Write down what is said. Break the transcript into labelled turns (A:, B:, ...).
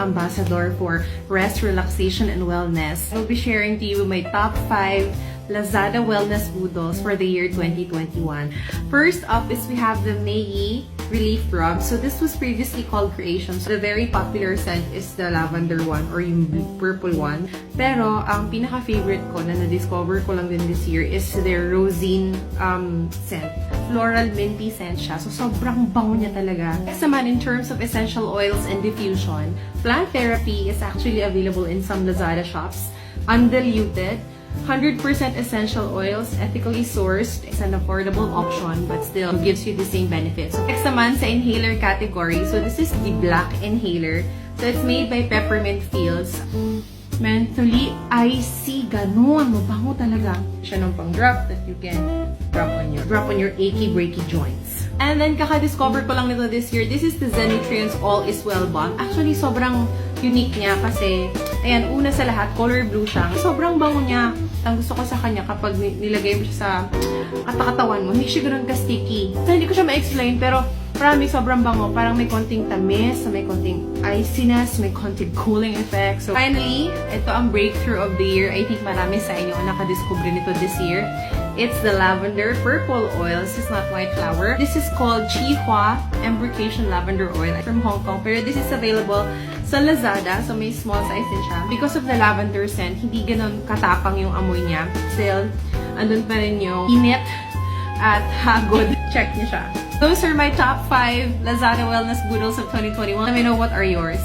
A: ambassador for rest, relaxation, and wellness. I'll be sharing to you my top 5 Lazada wellness boodles for the year 2021. First up is we have the Melyi Relief Rub. So this was previously called Creation. So the very popular scent is the lavender one or yung purple one. Pero ang pinaka-favorite ko na na-discover ko lang din this year is their rosine scent. Floral minty scent siya. So sobrang bango niya talaga. Next naman, in terms of essential oils and diffusion, plant therapy is actually available in some Lazada shops. Undiluted. 100% essential oils, ethically sourced. It's an affordable option but still gives you the same benefits. So, next naman sa inhaler category. So this is the black inhaler. So it's made by Peppermint Fields. Mentally icy, ganun. Mabango talaga. Siya ng pang-drop that you can drop on your achy, breaky joints. And then, kaka-discover ko lang nito this year. This is the Zen Nutrients All Is Well Balm. Actually, sobrang unique niya kasi, ayan, una sa lahat, color blue siya. Sobrang bango niya. Ang gusto ko sa kanya kapag nilagay mo siya sa katakatawan mo, hindi siya ganoon ka-sticky. So, hindi ko siya ma-explain, pero promise, sobrang bango. Parang may konting tamis, may konting iciness, may konting cooling effect. So, finally, ito ang breakthrough of the year. I think marami sa inyo ang nakadiscover nito this year. It's the lavender purple oil. This is not white flower. This is called Chihua Embrocation Lavender Oil from Hong Kong. Pero this is available sa Lazada. So may small size din siya. Because of the lavender scent, hindi ganun katapang yung amoy niya. Still, andun pa rin yung init at hagod. Check niyo siya. Those are my top 5 Lazada Wellness Boodles of 2021. Let me know what are yours.